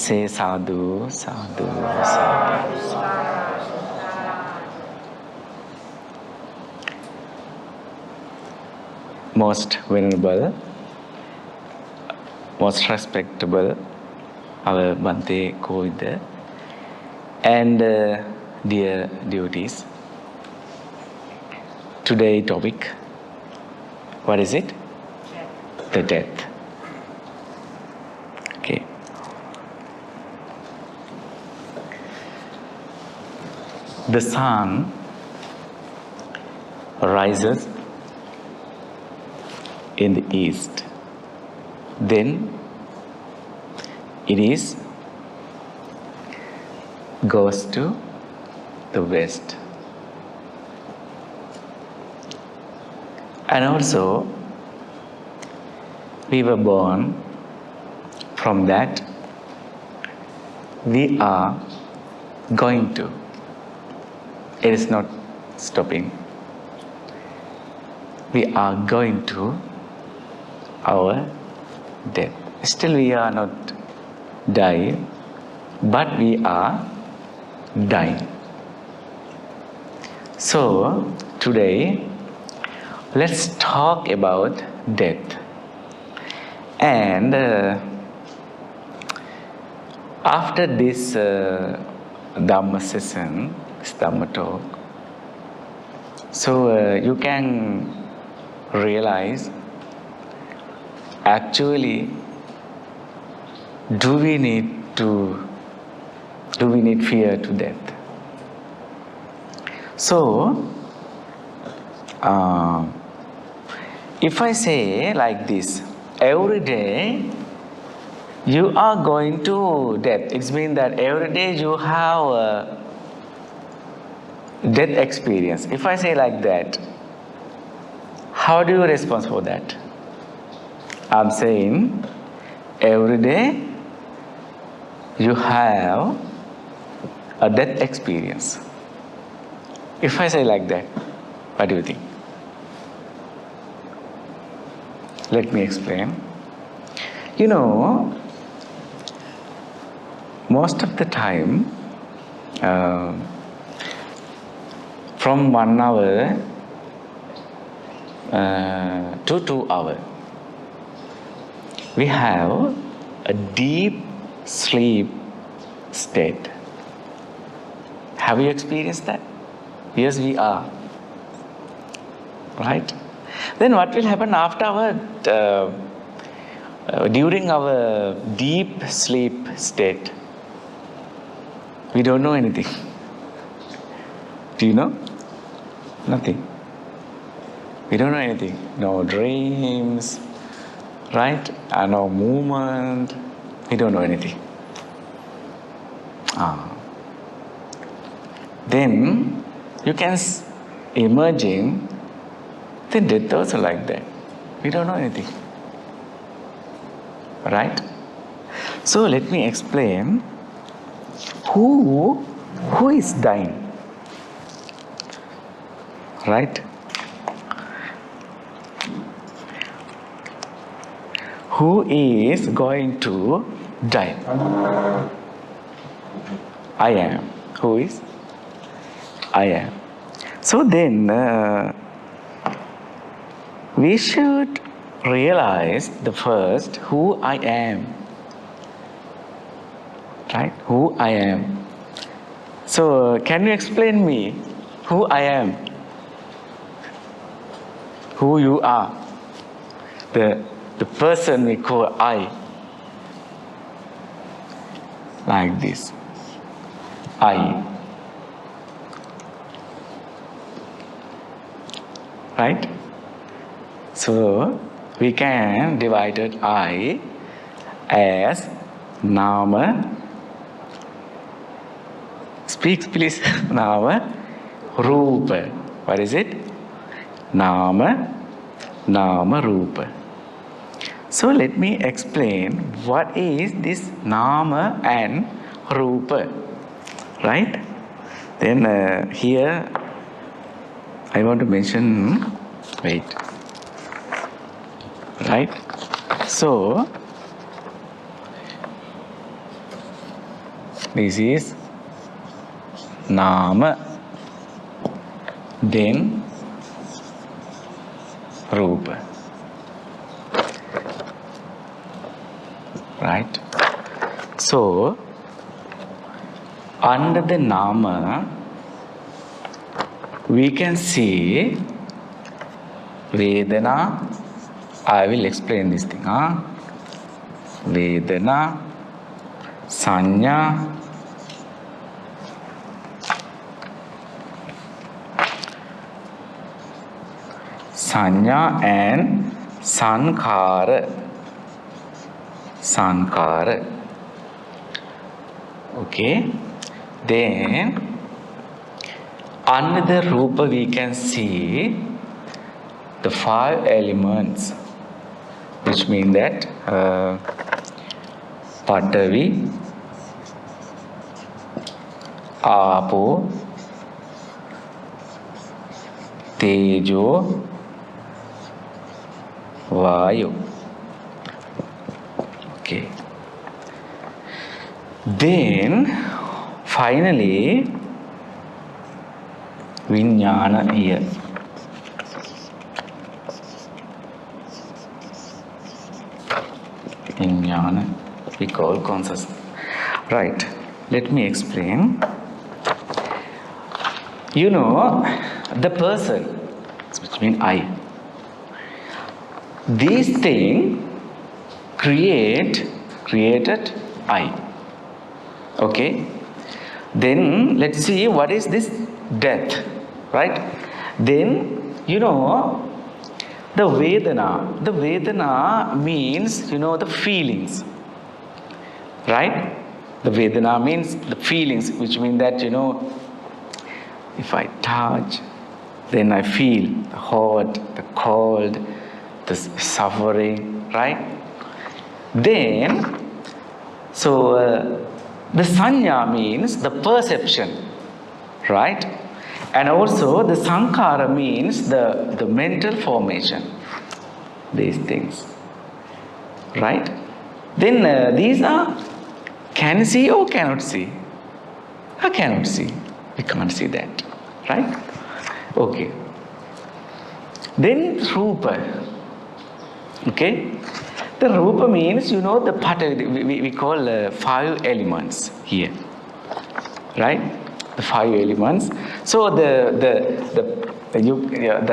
say sadhu, sadhu, sadhu. Most venerable, most respectable, our Bhante Kirinde, and dear devotees. Today's topic, what is it? The death. Okay. The sun rises in the east. Then it goes to the west. And also, we were born from that. We are going to. It is not stopping. We are going to our death. Still we are not dying, but we are dying. So, today, let's talk about death. And after this Dhamma session, this Dhamma talk, so you can realize actually do we need fear to death? So if I say like this, every day you are going to death, it means that every day you have a death experience. If I say like that, how do you respond for that? I'm saying every day you have a death experience. If I say like that, what do you think? Let me explain. You know, most of the time, from 1 hour to 2 hours, we have a deep sleep state. Have you experienced that? Yes, we are. Right? Then what will happen after during our deep sleep state? We don't know anything. Do you know? Nothing. We don't know anything. No dreams, right? No movement. We don't know anything. Then you can imagine the death also like that. We don't know anything. Right? So let me explain who is dying. Right? Who is going to die? I am. Who is? I am. So then, we should realize the first who I am. Right? Who I am. So, can you explain me who I am? Who you are? The person we call I. Like this. I. Right? So, we can divide I as Nama. Speak please. Nama Rupa. What is it? Nama Rupa. So let me explain what is this Nama and Rupa. Right? Then here I want to mention, wait. Right? So This is Nama. Then Rupa. Right? So, under the Nama, we can see Vedana. I will explain this thing. Vedana, Sanya, and Sankhara. Okay. Then under the Rupa we can see the 5 elements, which mean that Patavi, Apo, Tejo, Vayu. Okay. Then finally Vijnana here. Vijnana we call consciousness. Right. Let me explain. You know, the person, which means I. These things created I. Okay. Then let's see what is this death. Right. Then you know the Vedana. The Vedana means, you know, the feelings. Right? The Vedana means the feelings, which mean that, you know, if I touch, then I feel the hot, the cold, the suffering, right? Then, so the Sanya means the perception, right? And also the Sankhara means the mental formation, these things, right? Then these are, can see or cannot see? I cannot see. We can't see that, right? Okay. Then Rupa. Okay. The Rupa means, you know, the Pata, we call 5 elements here, right? The 5 elements. So the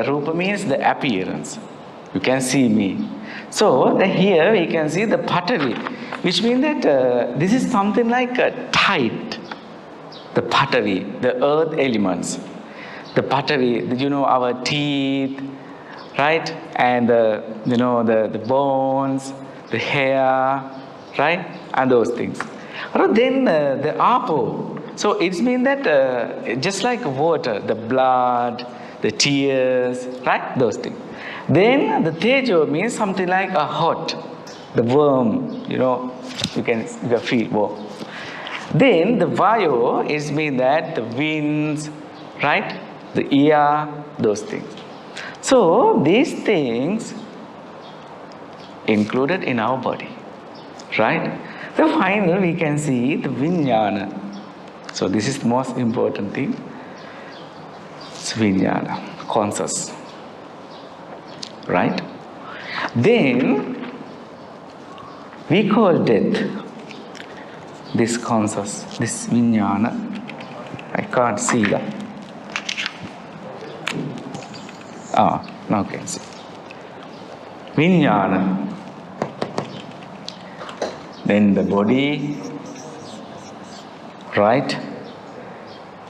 Rupa means the appearance. You can see me. So here we can see the Patavi, which means that this is something like a tight. The Patavi, the earth elements. The Patavi, you know, our teeth, right? And you know, the bones, the hair, right? And those things. Then the Apo. So it means that just like water, the blood, the tears, right? Those things. Then the Tejo means something like a hot, the worm, you know, you can feel warm. Then the Vayu is mean that the winds, right? The ear, those things. So these things included in our body, right? So finally we can see the Vijnana. So this is the most important thing. It's Vijnana, conscious, right? Then we call death this conscious, this Vijnana. I can't see that. Now I can see. Vijnana. Then the body, right?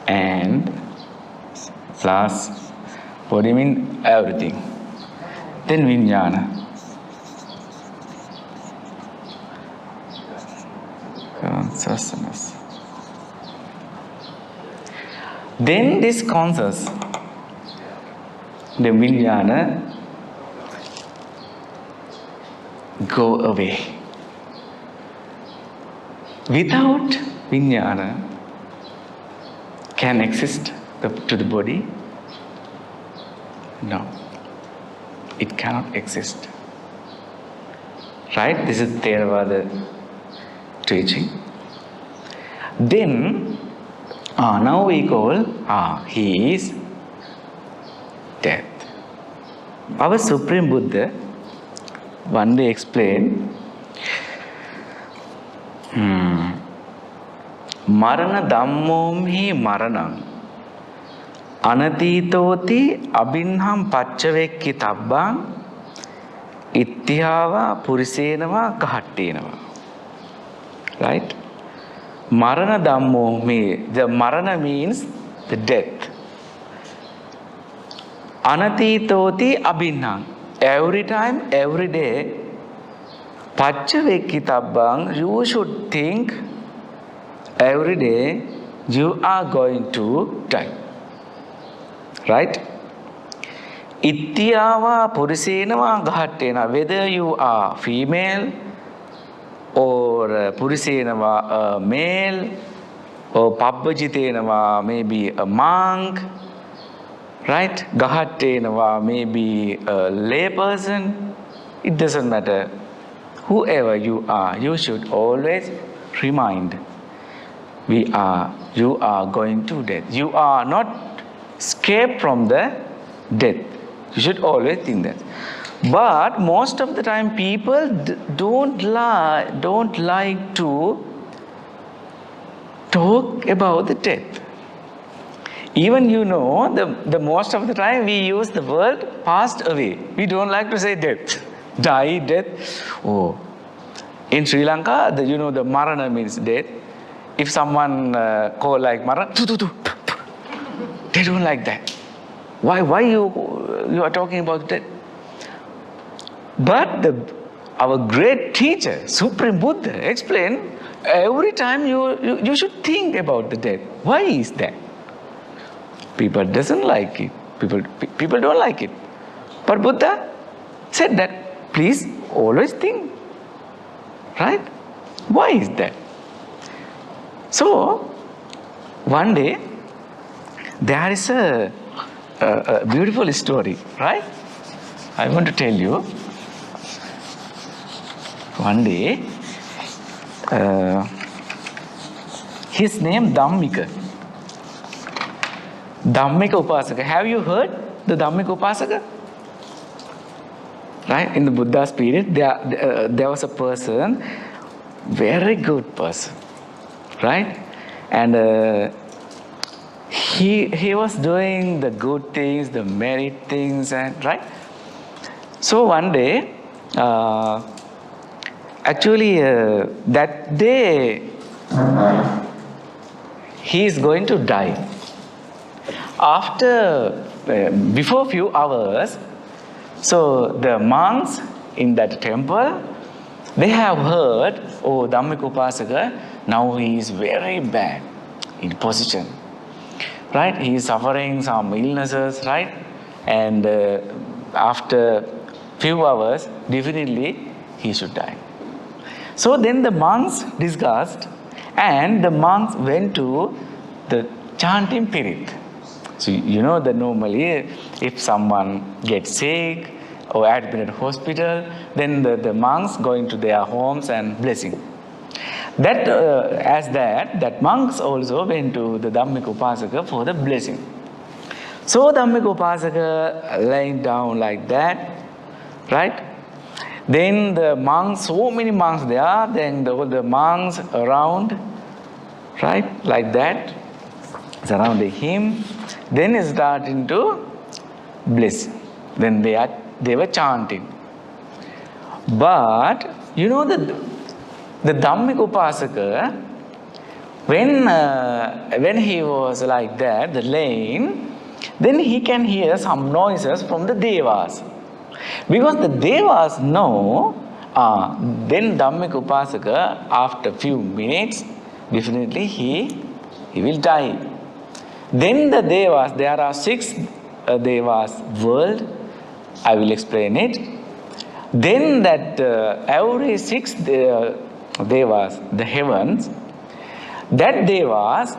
And plus, body means everything. Then Vijnana. Consciousness. Then this conscious, the Vijnana, go away. Without Vijnana, can exist to the body? No. It cannot exist. Right? This is Theravada teaching. Then, now we call, he is death. Our Supreme Buddha one day explained, Marana dhammomhi maranam anatitoti abinham pachavekki tabbang ittihava purisenava kahattenava. Right? Marana dhammomhi, the marana means the death. Anatitoti abinham, every time, every day, pachavekki tabbang, you should think every day you are going to die. Right? Ittiyava purisenava gahattena, whether you are female or purisenava male or pabbajitenava maybe a monk, right? Gahattenava maybe a lay person. It doesn't matter. Whoever you are, you should always remind, you are going to death. You are not escape from the death. You should always think that. But most of the time people don't like to talk about the death. Even the most of the time we use the word passed away. We don't like to say death. Die, death. Oh. In Sri Lanka, the marana means death. If someone call like marana, they don't like that. Why you are talking about death? But our great teacher, Supreme Buddha, explained, every time you should think about the death. Why is that? People doesn't like it. People don't like it. But Buddha said that, please always think. Right? Why is that? So, one day, there is a beautiful story, right? I want to tell you. One day, his name Dhammika. Dhammika Upasaka. Have you heard the Dhammika Upasaka? Right? In the Buddha's period, there was a person, very good person. Right? And he was doing the good things, the merit things, and right? So one day, that day, he is going to die. Before few hours, so the monks in that temple, they have heard, Dhammika Upasaka, now he is very bad in position. Right? He is suffering some illnesses, right? And after few hours, definitely he should die. So then the monks discussed, and the monks went to the chanting period. So that normally if someone gets sick or admitted hospital, then the monks going to their homes and blessing. That monks also went to the Dhammika Upasaka for the blessing. So Dhammika Upasaka laying down like that, right? Then the monks, so many monks there, then the monks around, right, like that, surrounding him. Then he started to bless. Then they were chanting. But the Dhammika Upasaka, when he was like that, the laying, then he can hear some noises from the Devas. Because the Devas know, then Dhammika Upasaka, after few minutes, definitely he will die. Then the Devas, there are 6 Devas world, I will explain it. Then that every 6 Devas, the heavens, that Devas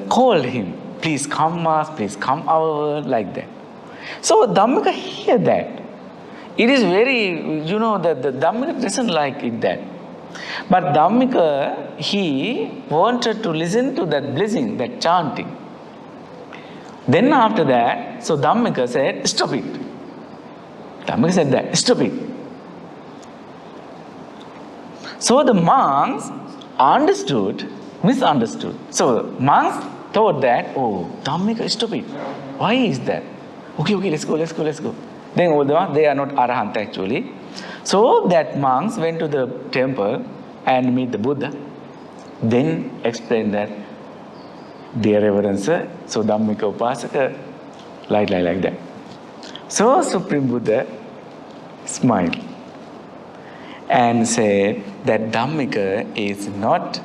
called him, please come us, please come our world, like that. So Dhammika hear that. It is very, the Dhammika doesn't like it that. But Dhammika, he wanted to listen to that blessing, that chanting. Then after that, so Dhammika said, stop it. Dhammika said that, stop it. So the monks misunderstood. So monks thought that, oh, Dhammika, stop it. Why is that? Okay, let's go. Then they are not Arahant actually. So that monks went to the temple and meet the Buddha. Then explained that, dear Reverend Sir, so Dhammika Upasaka, like that. So Supreme Buddha smiled and said that Dhammika is not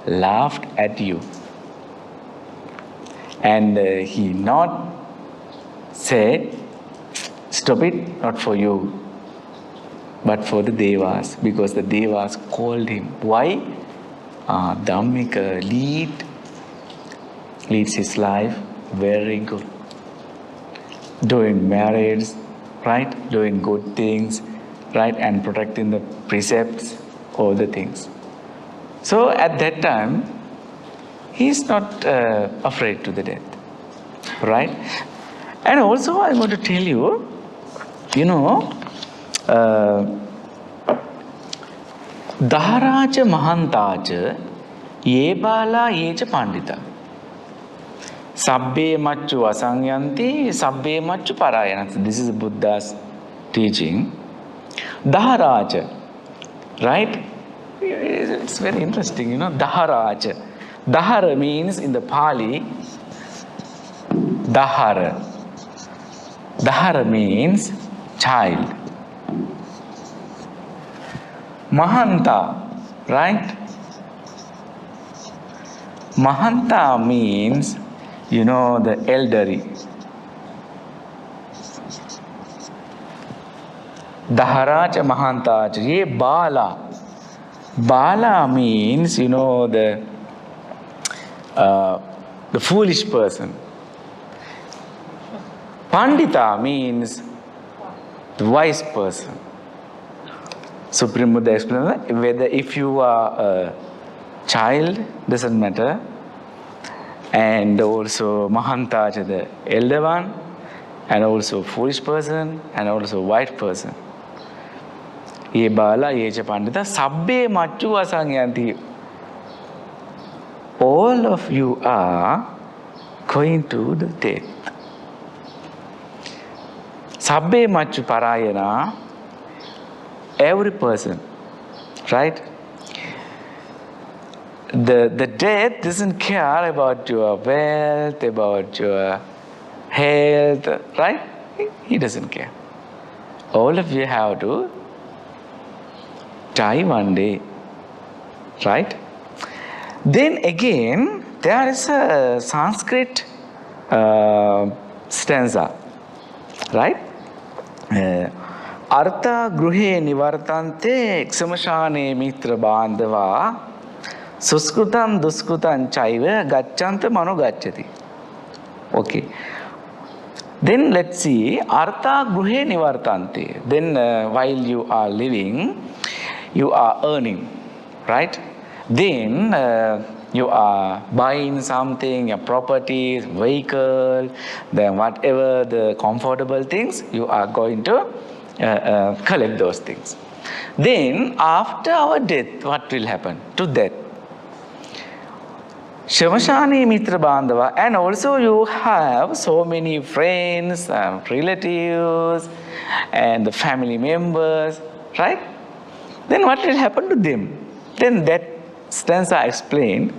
laughed at you. And he not said, stop it, not for you, but for the Devas, because the Devas called him. Why? Dhammika leads his life very good. Doing marriage, right? Doing good things, right? And protecting the precepts, all the things. So at that time, he is not afraid to the death, right? And also I want to tell you, Daharaja Mahantaja Yebala Yeja Pandita Sabbe Machu Asangyanti Sabbe Machu Parayanati. This is Buddha's teaching. Daharaja, right? It's very interesting, Daharaja. Dahara means in the Pali, Dahara. Dahara means child. Mahanta, right? Mahanta means, the elderly. Daharaja Mahantaja. Ye Bala. Bala means, the foolish person. Pandita means the wise person. Supreme Buddha explained whether if you are a child, doesn't matter, and also Mahantaja, the elder one, and also foolish person, and also wise person. Ye Bala, Ye Pandita, Sabbe Machu Asangyanti. All of you are going to the death. Sabbe Machu Parayana, every person, right? The death doesn't care about your wealth, about your health, right? He doesn't care. All of you have to die one day, right? Then again, there is a Sanskrit stanza, right? Artha gruhe nivartante eksamashane mitra bandhava suskrutam duskrutam chaiva gacchanta mano gacchati. Okay. Then let's see, Artha gruhe nivartante. Then while you are living, you are earning, right? Then you are buying something, your properties, vehicle, then whatever the comfortable things, you are going to collect those things. Then after our death, what will happen to death? Shamashani Mitra Bandhava, and also you have so many friends, relatives, and the family members, right? Then what will happen to them? Then that stanza explained,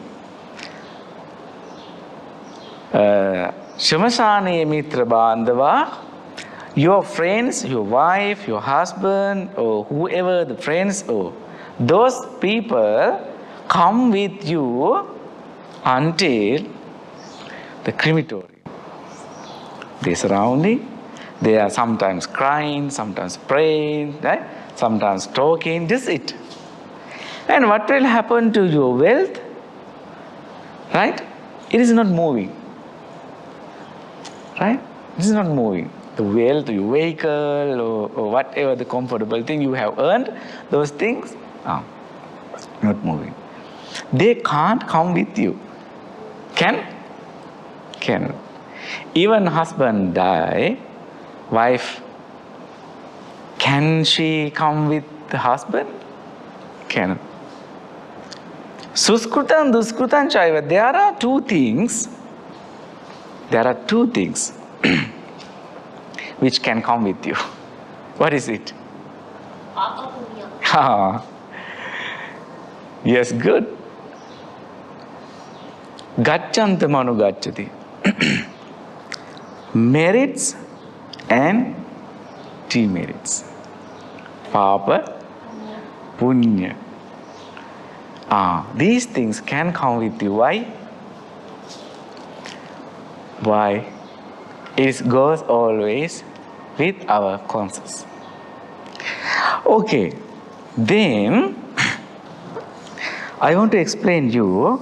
Shamashani Mitra Bandhava, your friends, your wife, your husband, or whoever the friends, or those people come with you until the crematorium. They surrounding, they are sometimes crying, sometimes praying, right? Sometimes talking, just it. And what will happen to your wealth? Right? It is not moving. Right? It is not moving. The wealth, your vehicle, or whatever the comfortable thing you have earned, those things, Not moving. They can't come with you. Can? Can. Even husband die, wife, can she come with the husband? Can. Suskrutan, duskrutan, chaiva. There are two things. There are two things which can come with you. What is it? Yes, good. Gacchanta manu gacchati. Merits and demerits. Papa, punya. These things can come with you. Why? Why? It goes always with our conscience. Okay, then I want to explain you.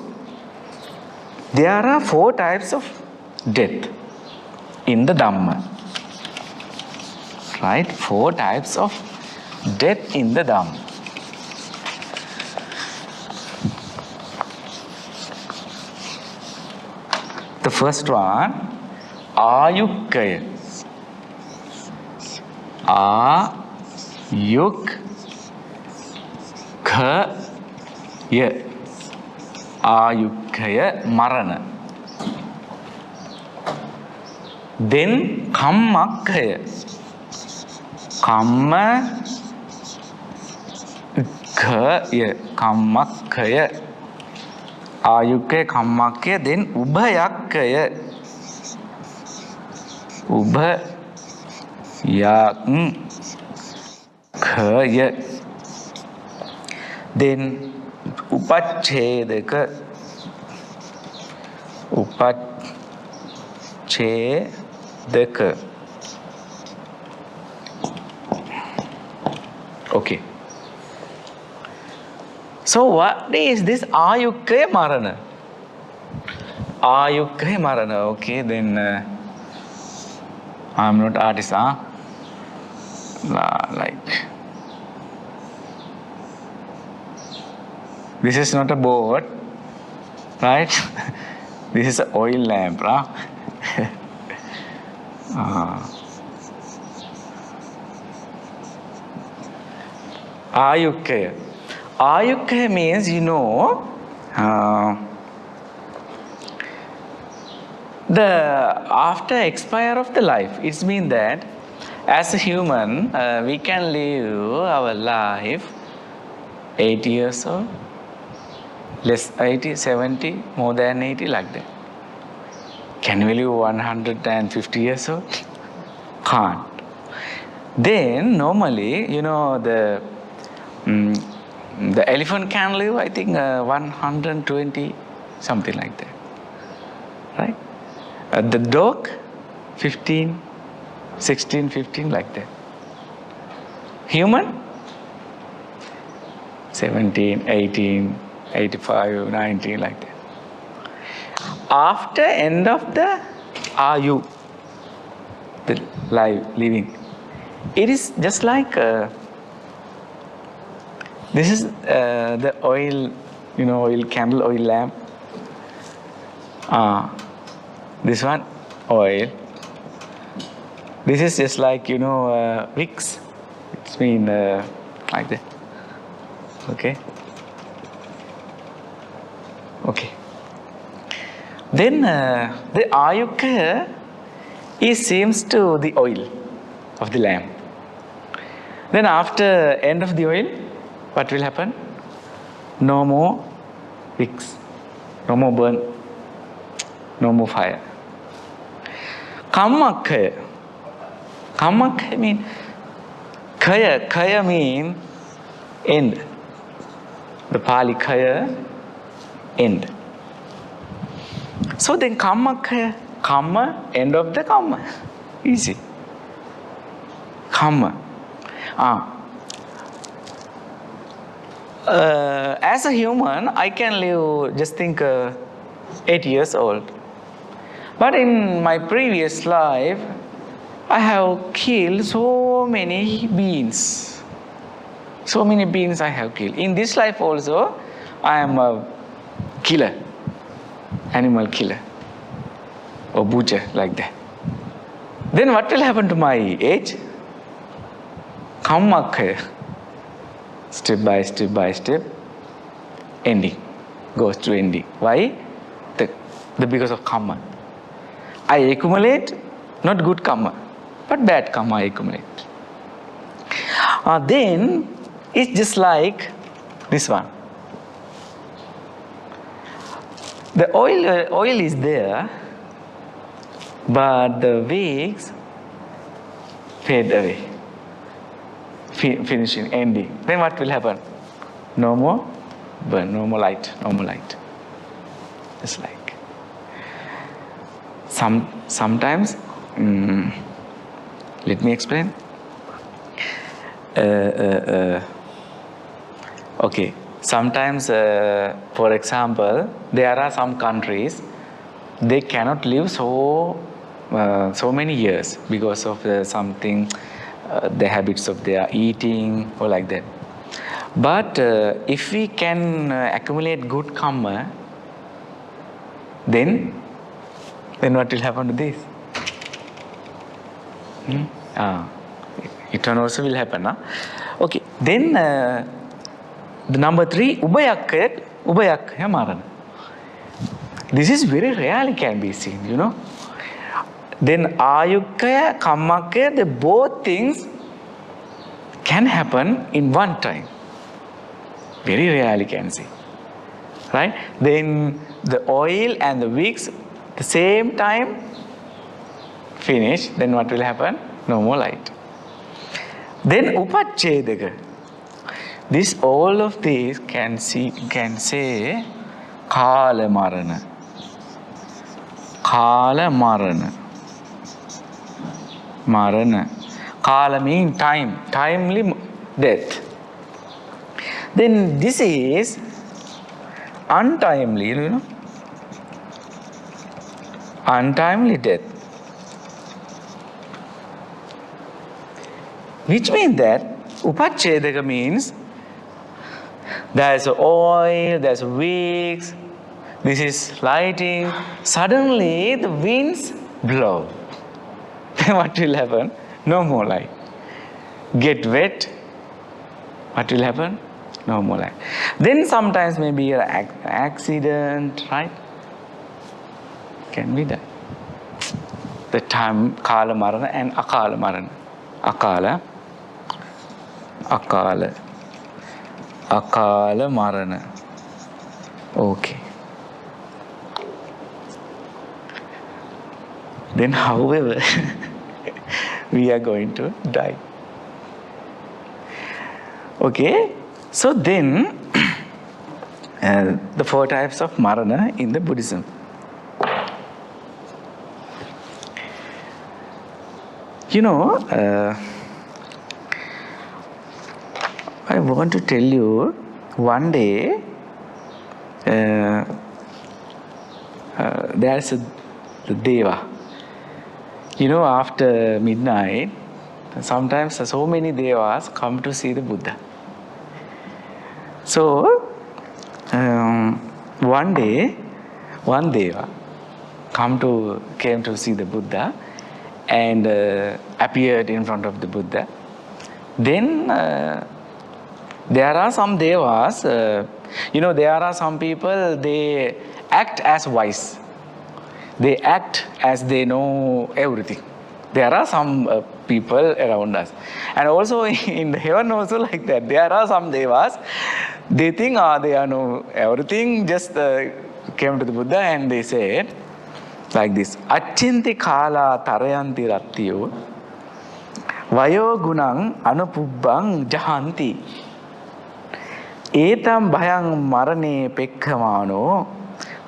There are 4 types of death in the Dhamma. Right? 4 types of death in the Dhamma. The first one, Ayukkaya. Ayukkaya. Ayukkaya marana. Then Kammakkaya. Kammakkaya. Ayukkaya, Kammakkaya. Then Ubhayakkaya. Ubhayakkaya. Then Upachedaka. Upachedaka. Okay. So what is this Ayukkaya Marana? Ayukkaya Marana. Okay, then I'm not artist, like this is not a boat, right? This is an oil lamp, Ayukkaya. Ayukkaya means, the after expire of the life. It means that as a human, we can live our life 80 years old, less 80, 70, more than 80, like that. Can we live 150 years old? Can't. Then normally, the elephant can live, I think, 120, something like that. Right? The dog, 15, 16, 15, like that. Human, 17, 18, 85, 19, like that. After end of the Ayu, the life, living, it is just like this is the oil, oil candle, oil lamp. This one, oil. This is just like, wicks. It's been like that. Okay. Okay. Then the Ayukkaya is seems to the oil of the lamp. Then after end of the oil, what will happen? No more wicks, no more burn, no more fire. Kammakkaya. Kammakkaya mean kaya mean end. The Pali kaya, end. So then Kammakkaya, Kamma, end of the Kamma. Easy. Kamma. As a human, I can live, just think, 8 years old. But in my previous life, I have killed so many beings. So many beings I have killed. In this life also, I am a killer, animal killer, or butcher, like that. Then what will happen to my age? Kamma, step by step, ending, goes to ending. Why? Because of karma. I accumulate not good karma, but bad karma I accumulate. Then it's just like this one. The oil is there, but the wicks fade away, finishing, ending. Then what will happen? No more burn, no more light. It's like sometimes. Let me explain. Okay. Sometimes, for example, there are some countries they cannot live so many years because of something, the habits of their eating or like that. But if we can accumulate good karma, then what will happen to this? It also will happen. Okay. Then the number 3, ubhayakkhaya marana. This is very rarely can be seen, you know. Then ayukkaya, kammakkaya, the both things can happen in one time. Very rarely can see. Right? Then the oil and the wicks, the same time finish, then what will happen? No more light. Then upachedaka. This, all of these can say kala marana. Kala marana. Marana. Kala means time. Timely death. Then this is untimely, you know. Untimely death. Which means that upachedaka means there's oil, there's wicks, this is lighting. Suddenly the winds blow. Then what will happen? No more light. Get wet. What will happen? No more light. Then sometimes maybe an accident, right? Can be that. The time kala marana and akala marana. Akala marana. Okay. Then however, we are going to die. Okay. So then, the 4 types of marana in the Buddhism. You know, I want to tell you, one day, there's the Deva. You know, after midnight, sometimes so many Devas come to see the Buddha. So, one day, one Deva came to see the Buddha and appeared in front of the Buddha. Then there are some Devas, you know, there are some people, they act as wise. They act as they know everything. There are some people around us. And also in the heaven also like that. There are some Devas, they think they know everything, just came to the Buddha and they said like this. Achinti kala tarayanti rattiyo vayo gunang anupubbang jahanti etam bhayang marane pekkhamano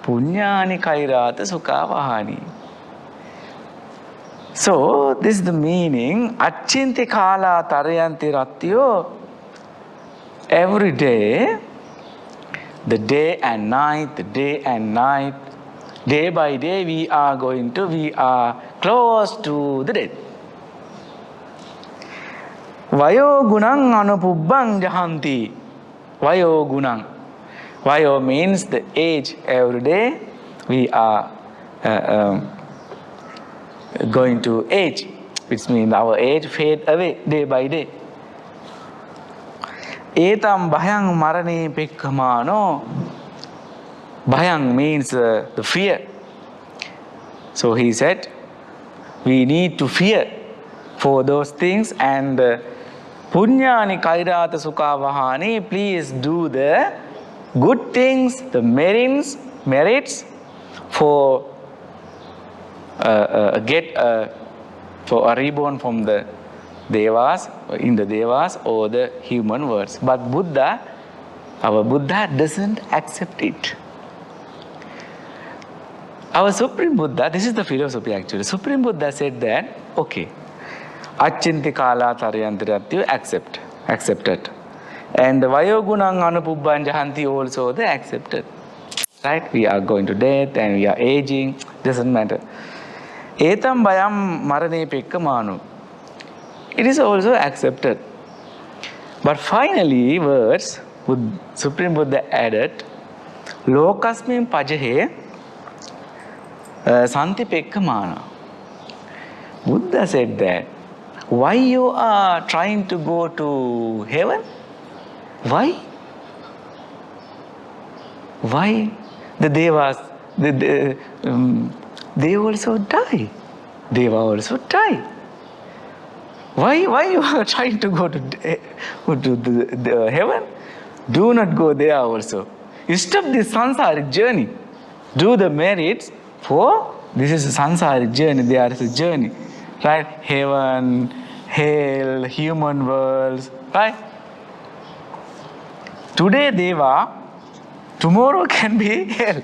punyani kairata sukavahani. So this is the meaning. Achinti kala tarayanti rattiyo. Every day, the day and night, day by day we are close to the death. Vayo gunang anupubbang jahanti. Vayo gunang. Vayo means the age. Every day we are going to age, which means our age fade away day by day. Etam bhayang marane pekkamano. Bhayang means the fear. So he said, we need to fear for those things, and punyani kairata sukha vahani, please do the good things, the merits for for a reborn from the Devas, in the Devas or the human worlds. But Buddha, our Buddha doesn't accept it. Our Supreme Buddha, this is the philosophy actually. Supreme Buddha said that, okay, Achinti Kala Taryantiratyu accepted. And the Vayogunang Anupubban Jahanti also they accepted. Right? We are going to death and we are aging, doesn't matter. Etam Bayam Marane Pekkamanu. It is also accepted. But finally, words, Supreme Buddha added, Lokasmin Pajahe Santi Pekkamana. Buddha said that, why you are trying to go to heaven? Why? Why? The Devas, they also die. Deva also die. Why you are trying to go to the heaven? Do not go there also. You stop this sansaric journey. Do the merits for, this is a sansaric journey, there is a journey. Right? Heaven, hell, human worlds. Right? Today Deva, tomorrow can be hell.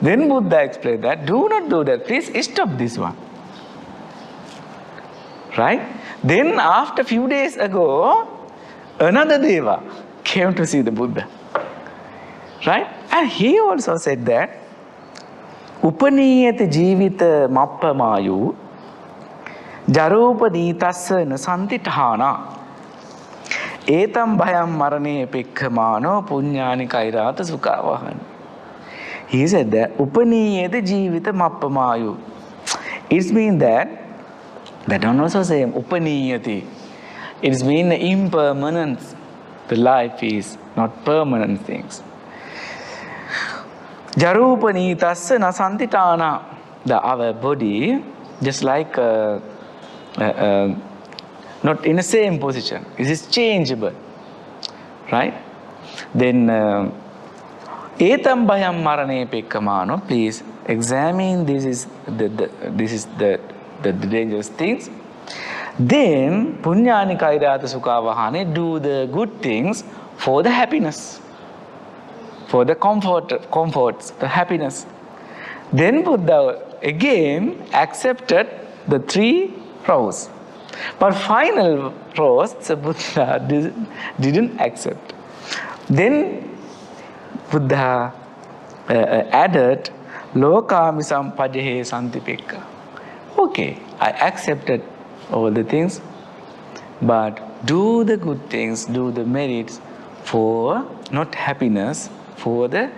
Then Buddha explained that, do not do that. Please stop this one. Right? Then after few days ago, another Deva came to see the Buddha. Right? And he also said that, Upaniyate jivita mappamayu jarupaditassa nasantithana etam bhayam marane pekkamano punyani kairata sukavahan. He said that Upaniyate jivita mappamayu. It means that one also same Upaniyati. It means the impermanence. The life is not permanent things. Jarupanitasya nasantitana. Our body, just like not in the same position. It is changeable. Right? Then etam bhayam marane pekkamano. Please examine this is the dangerous things. Then punyani kairata sukhavahane, do the good things for the happiness, for the comforts, the happiness. Then Buddha again accepted the 3 rows. But final rows, the Buddha didn't accept. Then Buddha added, Lokamisam pajahe santipekka. Okay, I accepted all the things, but do the good things, do the merits for not happiness, for the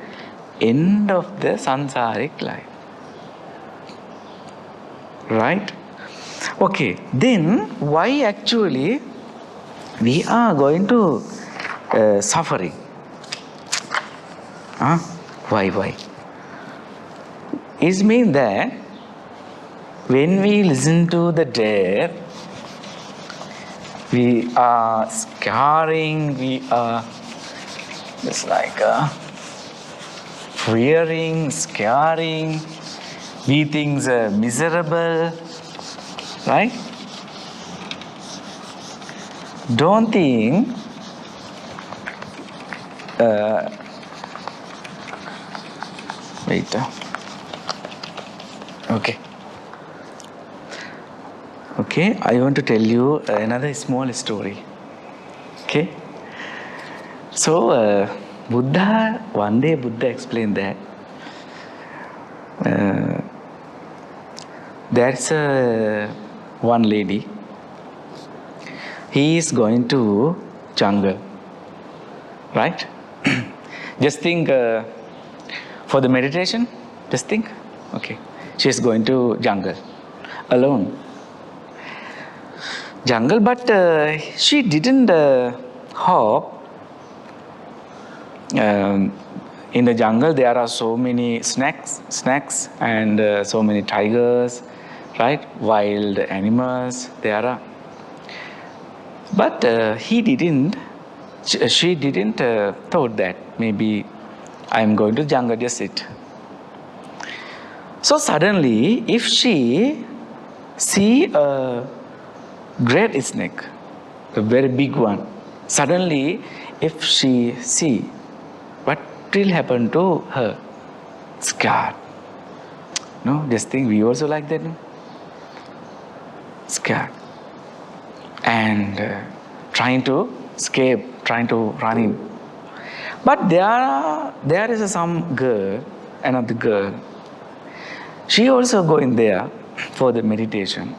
end of the sansaric life. Right? Okay, then why actually we are going to suffering? Why? It means that when we listen to the death, we are scaring, we are just like fearing, scaring, we think miserable, right? Don't think wait. Okay, I want to tell you another small story. Okay. So, one day Buddha explained that there's one lady. He is going to jungle, right? Just think for the meditation, just think, okay, she's going to jungle alone. Jungle, but she didn't hope. In the jungle there are so many snakes and so many tigers, right? Wild animals there are. But she didn't thought that maybe I'm going to jungle, just sit. So suddenly, if she see a great snake, a very big one, suddenly if she see, what will happen to her? Scared. No, just think we also like that. No? Scared. And trying to escape, trying to run in. But there is some girl, another girl. She also going there for the meditation.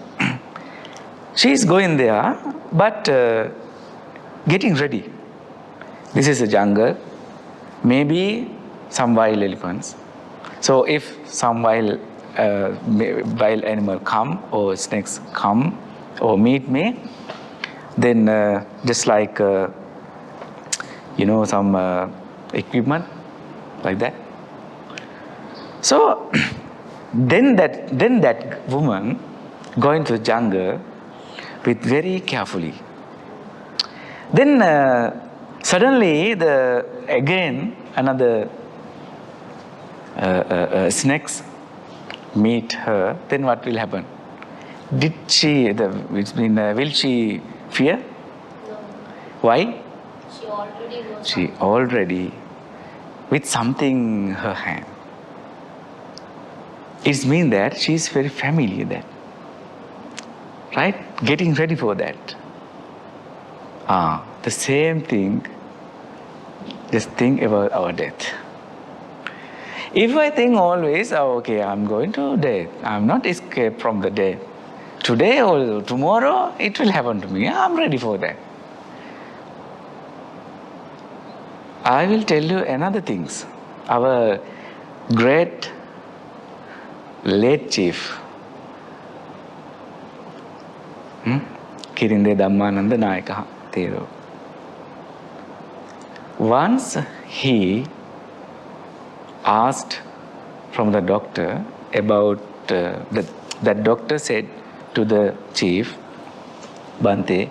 She is going there, but getting ready. This is a jungle. Maybe some wild elephants. So if some wild animal come or snakes come or meet me, then just like some equipment like that. So then that woman going to the jungle with very carefully. Then suddenly again another snakes meet her. Then what will happen? Will she fear? No. Why? She She already with something in her hand. It means that she is very familiar that. Right? Getting ready for that. The same thing, just think about our death. If I think always, okay, I'm going to death, I'm not escape from the death. Today or tomorrow, it will happen to me. I'm ready for that. I will tell you another things. Our great late chief, Kirinde Dhamma Dana Series. Once he asked from the doctor about that doctor said to the chief, Bhante,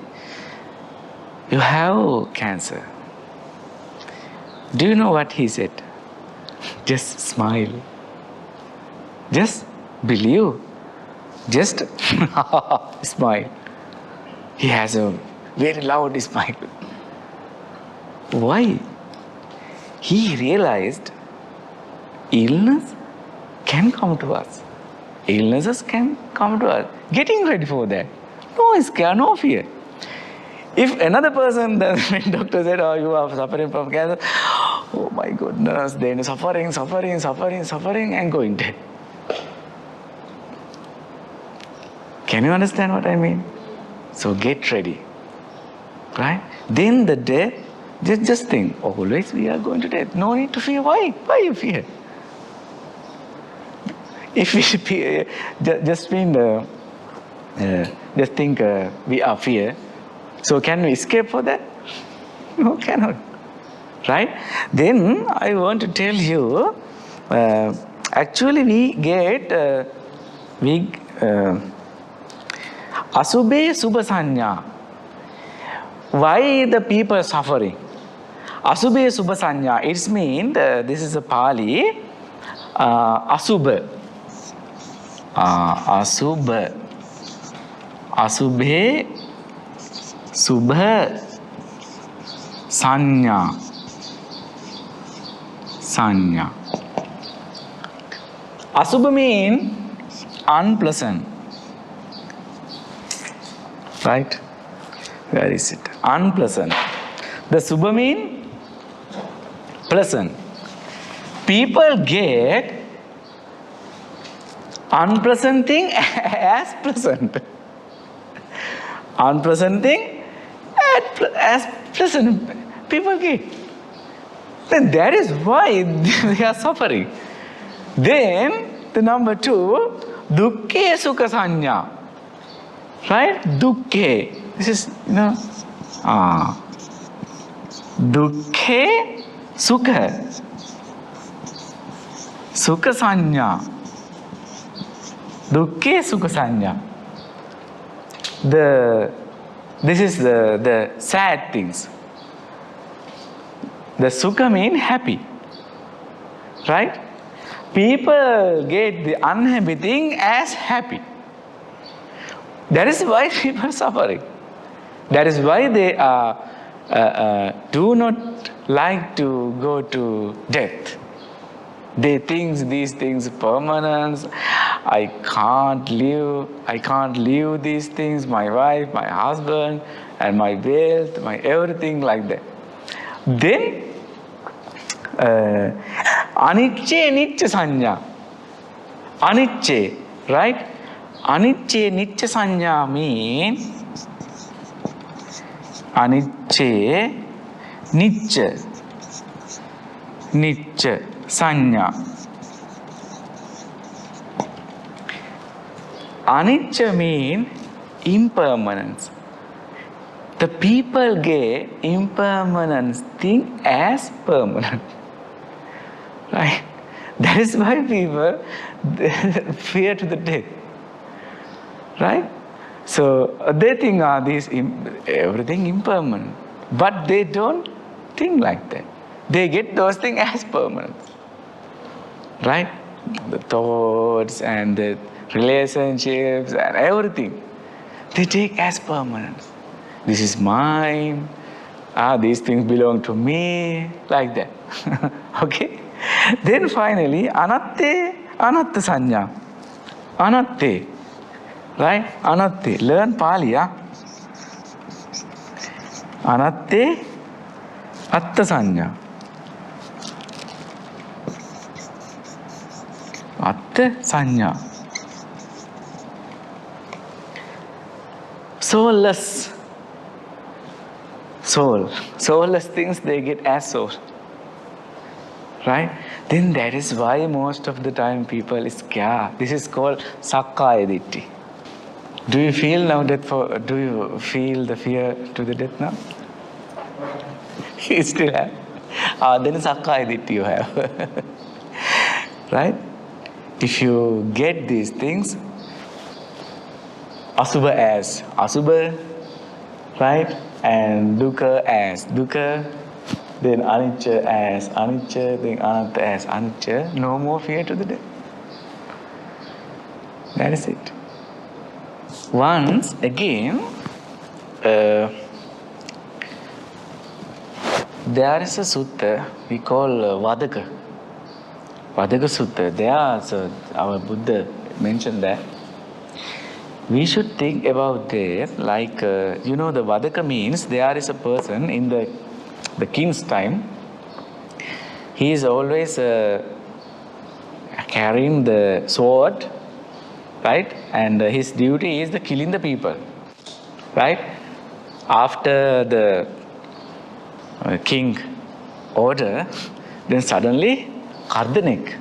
you have cancer. Do you know what he said? Just smile. Just believe. Just smile. He has a very loud smile. Why? He realized illness can come to us. Illnesses can come to us. Getting ready for that. No scare, no fear. If another person, when doctor said, you are suffering from cancer, oh my goodness, then suffering and going dead. Can you understand what I mean? So get ready. Right? Then the death, just think, always we are going to death. No need to fear. Why? Why you fear? If we fear, just think we are fear. So can we escape for that? No, cannot. Right? Then I want to tell you, actually we get Asubhe Subhasanya. Why the people suffering? Asubhe Subhasanya. It means, this is a Pali, Asubha. Asubha. Asubhe Subha Sanya. Sanya. Asubha means unpleasant. Right? Where is it? Unpleasant. The Subha means pleasant. People get unpleasant thing as pleasant. Unpleasant thing as pleasant. People get. then that is why they are suffering. Then, the number 2, dukkhe sukha sanya. Right? Dukkhe. This is, dukkhe sukha. Sukha sanya. Dukkhe sukha sanya. This is the sad things. The sukha means happy. Right? People get the unhappy thing as happy. That is why people are suffering. That is why they do not like to go to death. They think these things permanence. I can't live these things, my wife, my husband, and my wealth, my everything like that. Then, anicce nicca sanya. Anicce, right? Anicce nicca sanya means anicce nicca sanya. Anicca means impermanence. The people get impermanence thing as permanent. Right? That is why people fear to the death. Right? So they think everything impermanent. But they don't think like that. They get those things as permanent. Right? The thoughts and the relationships and everything, they take as permanent. This is mine. These things belong to me. Like that. Okay? Then finally, anatte anatta sanya. Anatte. Right? Anatte. Learn Pali. Anatte atta sanya. Atta sanya. Soulless. Soulless things they get as soul. Right? Then that is why most of the time people is scared. This is called sakkaya ditthi. Do you feel now do you feel the fear to the death now? You still have? Then sakkaya ditthi you have. Right? If you get these things, asubha as asubha, right? And dukkha as dukkha, then anicca as anicca, then anatta as anicca. No more fear to the death. That is it. Once again, there is a sutta we call Vadaka. Vadaka Sutta. There, our Buddha mentioned that. We should think about that, like, the Vadaka means there is a person in the king's time. He is always carrying the sword, right? And his duty is the killing the people, right? After the king order, then suddenly cut the neck,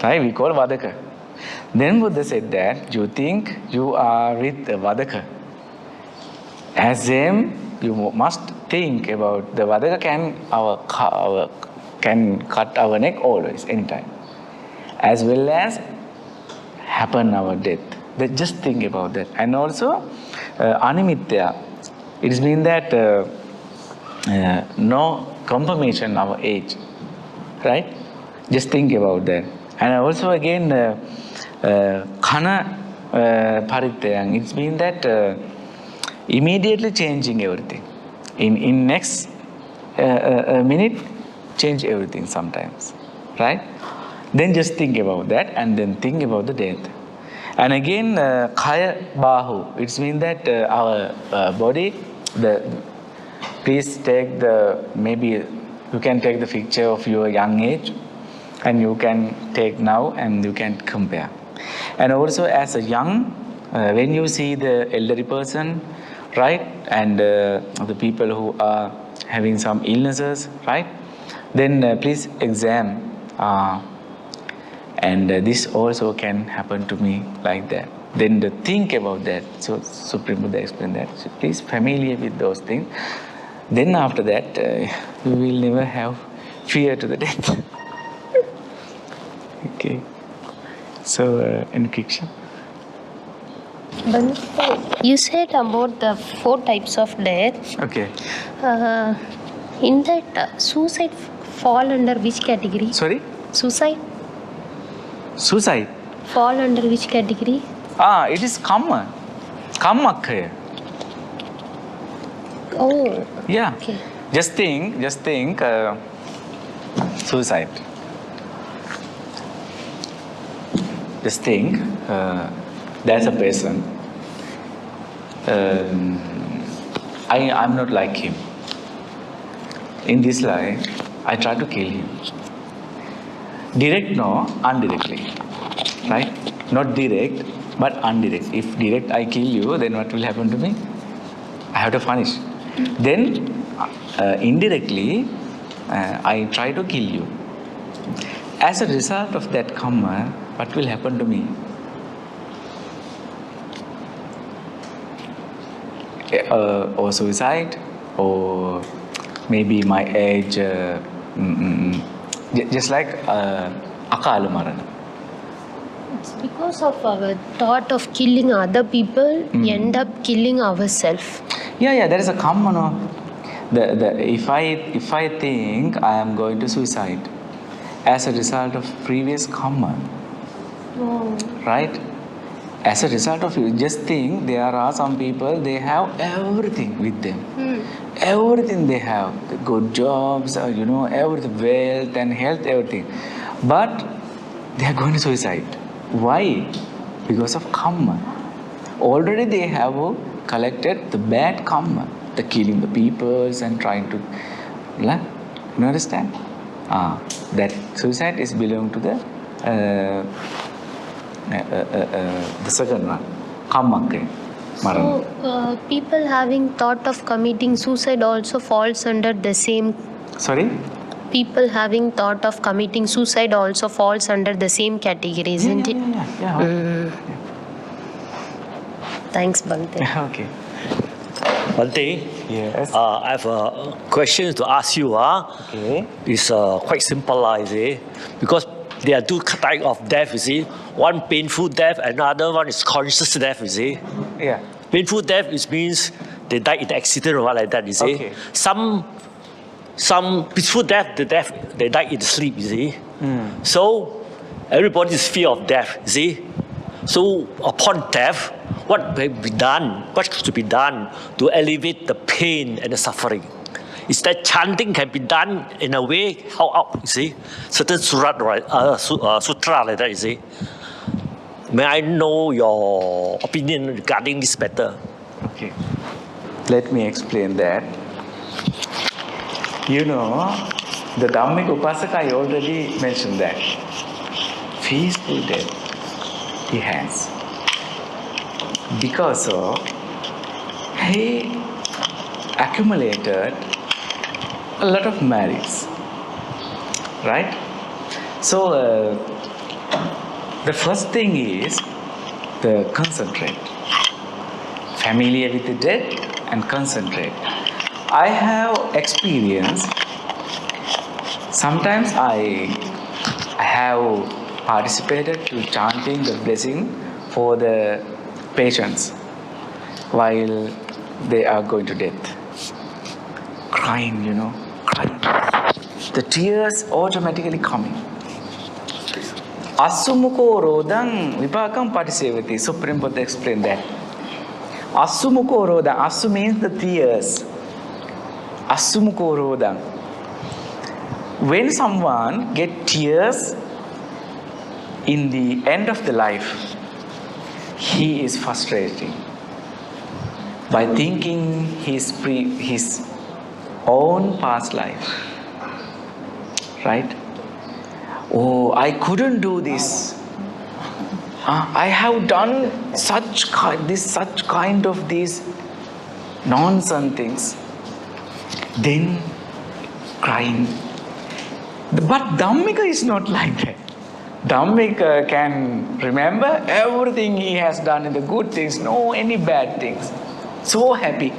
right? We call Vadaka. Then Buddha said that you think you are with the Vadaka. As him, you must think about the Vadaka can cut our neck always, anytime. As well as happen our death. Just think about that. And also, animitya. It means that no confirmation our age. Right? Just think about that. And also again, khana parityayam. It means that immediately changing everything. In next minute, change everything sometimes. Right? Then just think about that and then think about the death. And again, khaya bahu. It means that our body, please take maybe you can take the picture of your young age and you can take now and you can compare. And also as a young, when you see the elderly person, right, and the people who are having some illnesses, right, then please examine. And this also can happen to me like that. Then think about that. So Supreme Buddha explained that. So please familiar with those things. Then after that, you will never have fear to the death. Okay. So, any question? Bhante, you said about the 4 types of death. Okay. In that, suicide fall under which category? Sorry? Suicide Suicide? fall under which category? It is karma. Karma. Oh. Yeah. Okay. Just think, suicide. Just think, there's a person. I'm not like him. In this life, I try to kill him. Direct, no, indirectly. Right? Not direct, but indirect. If direct I kill you, then what will happen to me? I have to punish. Then, indirectly, I try to kill you. As a result of that karma, what will happen to me? Or suicide, or maybe my age, just like akala marana. It's because of our thought of killing other people, we end up killing ourselves. Yeah, there is a karma, no? If I think I am going to suicide as a result of previous karma, right? As a result of you, just think there are some people, they have everything with them. Everything they have, the good jobs, everything, wealth and health, everything. But they are going to suicide. Why? Because of karma. Already they have collected the bad karma, the killing the peoples and trying to, you understand? That suicide is belong to the second one, karma. So, people having thought of committing suicide also falls under the same. Sorry? People having thought of committing suicide also falls under the same category, isn't it? Yeah. Thanks, Bhante. Okay. Bhante, Yes. I have a question to ask you. Okay. It's quite simple, you see, because there are 2 types of death, you see. One painful death, another one is conscious death, you see. Yeah. Painful death means they die in accident or what like that, you see. Okay. Some peaceful death, they die in sleep, you see. So everybody is fear of death, you see. So upon death, what should be done to alleviate the pain and the suffering? Is that chanting can be done in a way, how up, you see? Certain sutra like that, you see. May I know your opinion regarding this matter? Okay. Let me explain that. The Dhammik Upasaka, I already mentioned that. Peaceful death he has. Because he accumulated a lot of merits. Right? So, the first thing is the concentrate. Familiar with the death and concentrate. I have experienced, sometimes I have participated to chanting the blessing for the patients while they are going to death. Crying, crying. The tears automatically coming. Asumuko rodang vipakam patisevati. Supreme Buddha explained that. Asumuko rodang. Asu means the tears. Asumuko rodang. When someone get tears in the end of the life, he is frustrating by thinking his own past life. Right? Oh, I couldn't do this. I have done such kind of these nonsense things. Then crying. But Dhammika is not like that. Dhammika can remember everything he has done in the good things, no any bad things. So happy.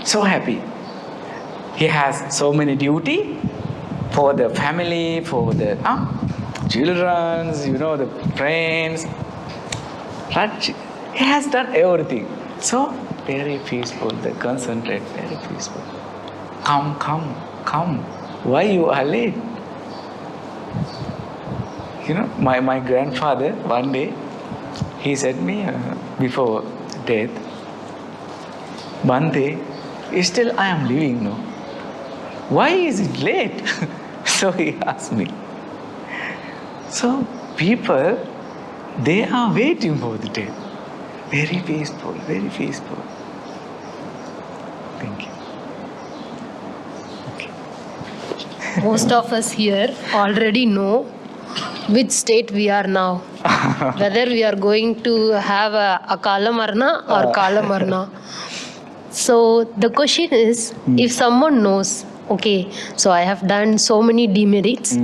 So happy. He has so many duty for the family, for the children, the friends. Right? He has done everything. So very peaceful, the concentrate, very peaceful. Come. Why you are late? My grandfather, one day, he said me before death, Bhante, still I am living, no? Why is it late? So he asked me. So people, they are waiting for the death. Very peaceful, very peaceful. Thank you. Okay. Most of us here already know which state we are now. Whether we are going to have a Akala Marna or Kala Marna. So the question is, if someone knows, okay, so I have done so many demerits,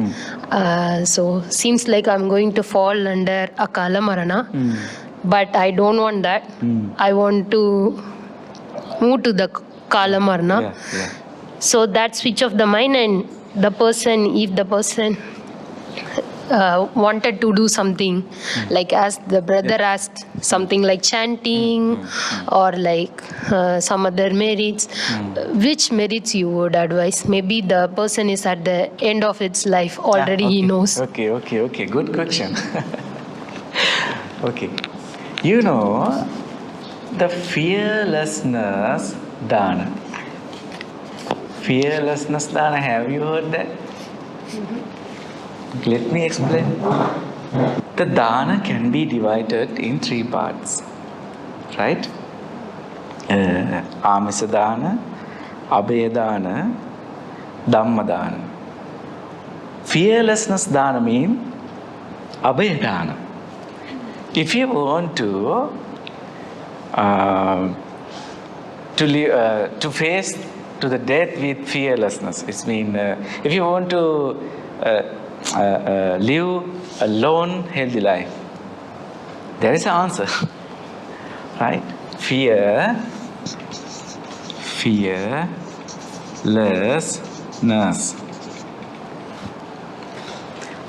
so seems like I'm going to fall under Akala Marana, but I don't want that. I want to move to the Kala Marna. Yeah. So that switch of the mind, and the person, if the person wanted to do something, like as the brother asked, something like chanting or like some other merits, which merits you would advise? Maybe the person is at the end of its life already, he knows. Okay. Good question. Okay. The fearlessness dana. Fearlessness dana, have you heard that? Let me explain. The dana can be divided in 3 parts. Right? Amisa dana, Abhaya dana, Dhamma dana. Fearlessness dana means Abhaya dana. If you want to face to the death with fearlessness, it means if you want to live a lone, healthy life, there is an answer. Right? Fearlessness.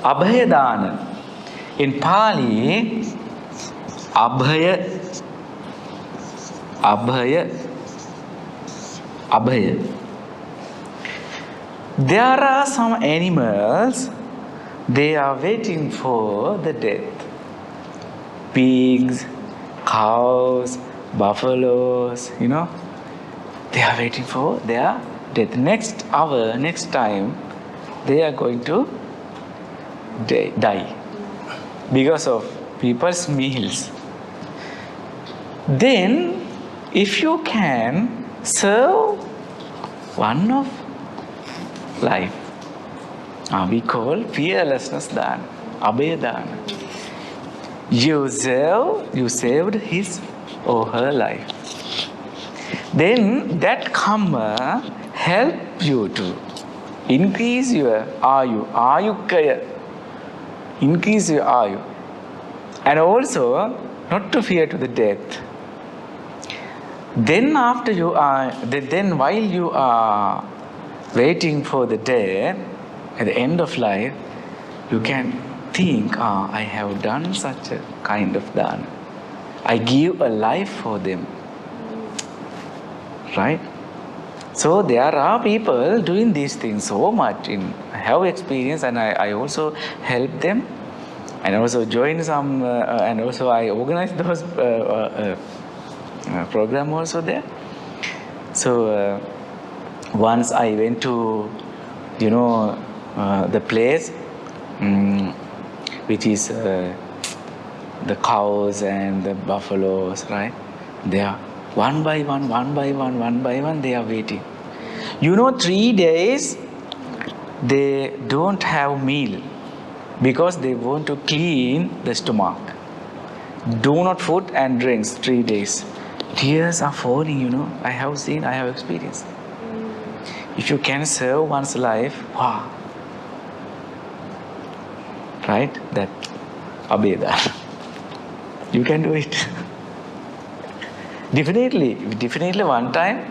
Abhayadana. In Pali, Abhaya. There are some animals, they are waiting for the death. Pigs, cows, buffaloes, they are waiting for their death. Next hour, next time, they are going to die because of people's meals. Then, if you can serve one of life, we call fearlessness dana, Abhaya dana. You saved his or her life. Then that karma help you to increase your ayukaya, increase your ayu, and also not to fear to the death. Then while you are waiting for the death, at the end of life, you can think, I have done such a kind of dana. I give a life for them. Right? So there are people doing these things so much. I have experience, and I also help them, and also join some, and also I organize those program also there. So once I went to, the place which is the cows and the buffaloes, right? They are one by one, they are waiting. 3 days they don't have meal because they want to clean the stomach. Do not food and drinks 3 days. Tears are falling, I have seen, I have experienced. If you can serve one's life, wow, right? That obey that. You can do it. Definitely one time,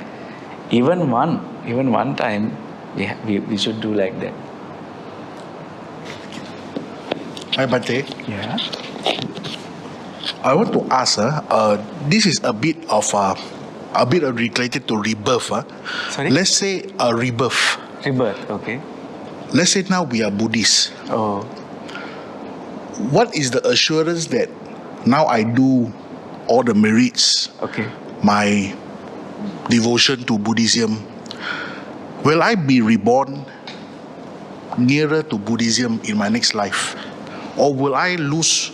even one time, we should do like that. Hi, Bhante. Yeah. I want to ask, this is a bit related to rebirth. Sorry? Let's say a rebirth. Rebirth, okay. Let's say now we are Buddhists. Oh, What is the assurance that now I do all the merits, okay. my devotion to Buddhism, will I be reborn nearer to Buddhism in my next life? Or will I lose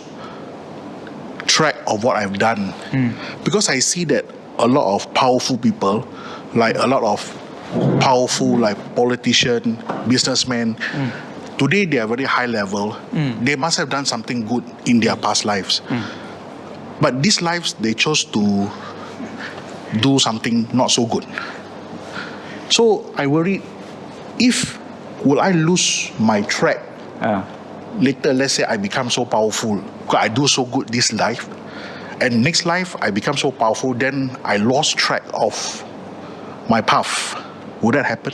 track of what I've done? Because I see that a lot of powerful people, like a lot of powerful like politicians, businessmen, today they are very high level. They must have done something good in their past lives. But these lives, they chose to do something not so good. So I worry, will I lose my track? Later, let's say I become so powerful, because I do so good this life, and next life I become so powerful, then I lost track of my path. Would that happen?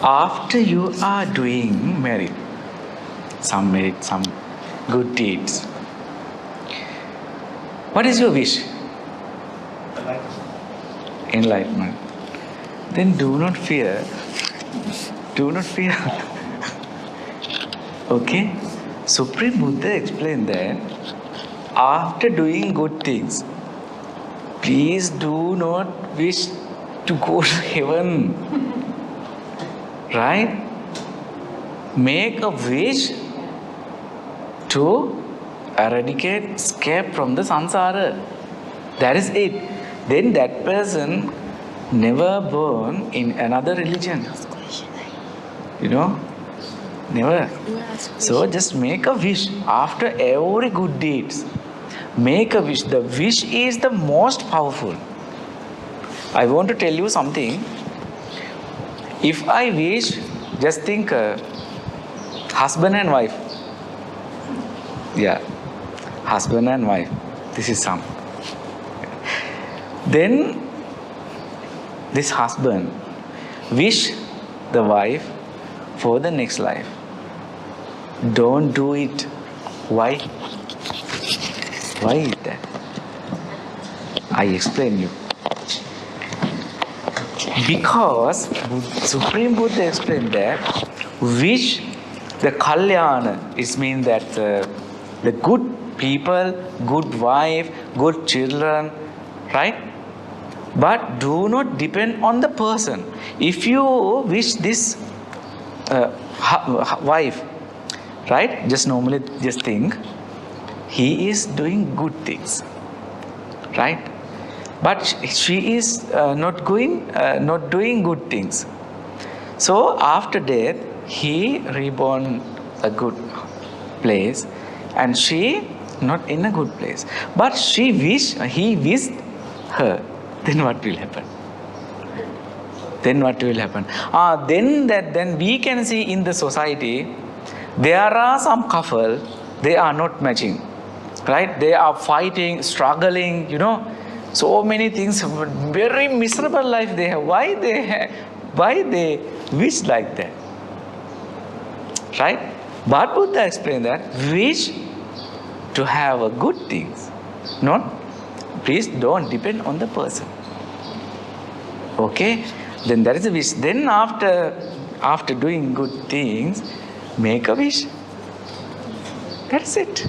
After you are doing some good deeds, what is your wish? Enlightenment. Then do not fear. Okay? Supreme Buddha explained that after doing good things, please do not wish to go to heaven. Right? Make a wish to escape from the samsara. That is it. Then that person never born in another religion. Never. So just make a wish after every good deeds. Make a wish. The wish is the most powerful. I want to tell you something. If I wish, just think husband and wife. Yeah, husband and wife. This is some. Then this husband wish the wife for the next life. Don't do it. Why? Why is that? I explain you. Because Supreme Buddha explained that wish the kalyana, it means that the good people, good wife, good children, right? But do not depend on the person. If you wish this wife, right? Just normally just think he is doing good things, right? But she is not doing good things. So after death, he reborn a good place, and she not in a good place. But he wished her. Then what will happen? Then we can see in the society, there are some couple, they are not matching, right? They are fighting, struggling, so many things, very miserable life they have. Why they wish like that? Right? But Buddha explained that wish to have a good things. Please don't depend on the person. Okay? Then that is a wish. Then after doing good things, make a wish. That's it.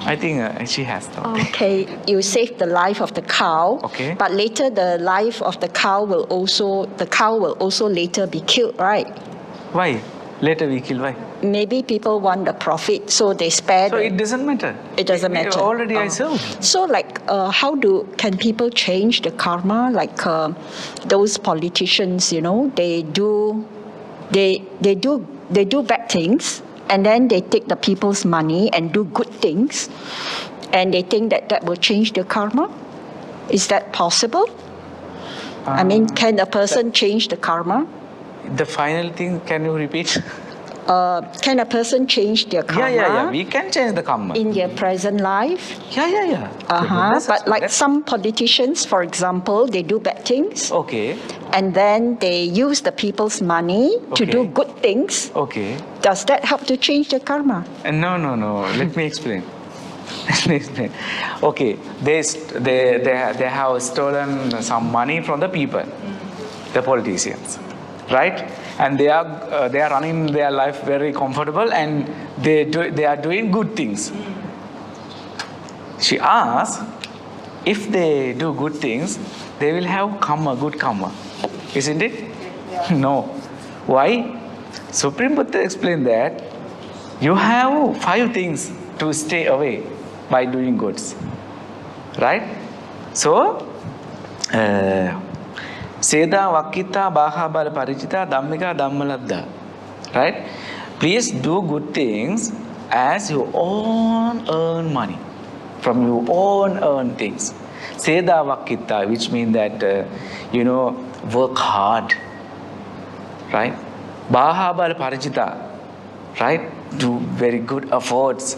I think she has thought. Okay, you saved the life of the cow. Okay. But later the life of the cow will also later be killed, right? Why? Later we kill, why? Maybe people want the profit, so they spare. So it doesn't matter. It doesn't matter. Already I served. So how can people change the karma? Like those politicians, they do bad things, and then they take the people's money and do good things, and they think that will change the karma. Is that possible? Can a person change the karma? The final thing, can you repeat? Can a person change their karma Yeah. We can change the karma. in their present life? Yeah. But like some politicians, for example, they do bad things. Okay. And then they use the people's money to Okay. do good things. Okay. Does that help to change the karma? No. Let me explain. Okay, they have stolen some money from the people, the politicians, right? And they are running their life very comfortable, and they are doing good things. She asked, if they do good things, they will have karma, good karma, isn't it? No. Why? Supreme Buddha explained that you have 5 things to stay away by doing goods, right? So, Seda Vakita Baha Bala Parijita Dhammika Dhammaladda, right? Please do good things as you own earn money, from your own earn things. Seda Vakita, which means that, work hard, right? Baha Bala Parijita, right? Do very good efforts,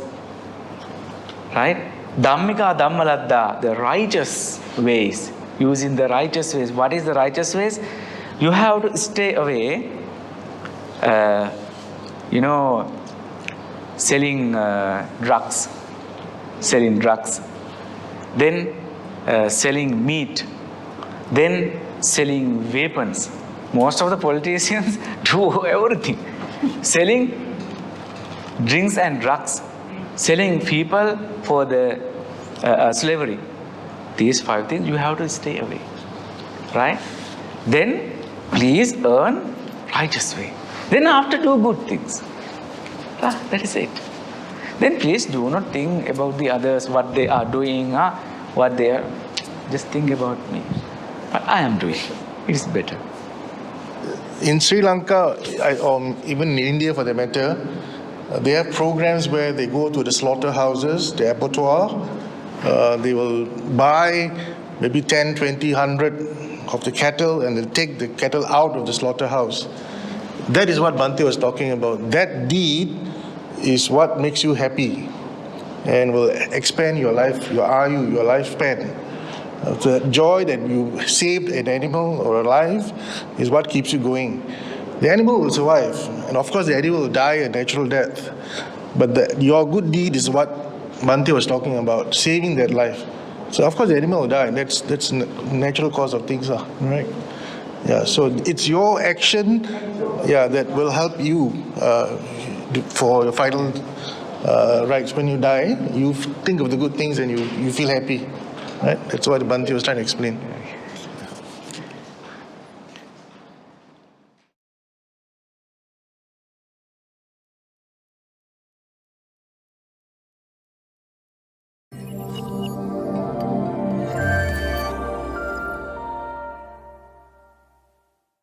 right? Dhammika Dhammaladda, the righteous ways, using the righteous ways. What is the righteous ways? You have to stay away, selling drugs, then selling meat, then selling weapons. Most of the politicians do everything. Selling drinks and drugs, selling people for the slavery. These 5 things you have to stay away, right? Then please earn righteous way. Then after do good things. That is it. Then please do not think about the others, what they are doing, what they are. Just think about me. What I am doing. It is better. In Sri Lanka, or even in India for that matter, they have programs where they go to the slaughterhouses, the abattoir. They will buy maybe 10, 20, 100 of the cattle, and they'll take the cattle out of the slaughterhouse. That is what Bhante was talking about. That deed is what makes you happy and will expand your life, your ayu, your lifespan. The joy that you saved an animal or a life is what keeps you going. The animal will survive, and of course the animal will die a natural death. But your good deed is what Bhante was talking about, saving that life. So of course the animal will die. That's natural cause of things, right? Yeah. So it's your action, that will help you for your final rights. When you die, you think of the good things and you feel happy, right? That's what Bhante was trying to explain.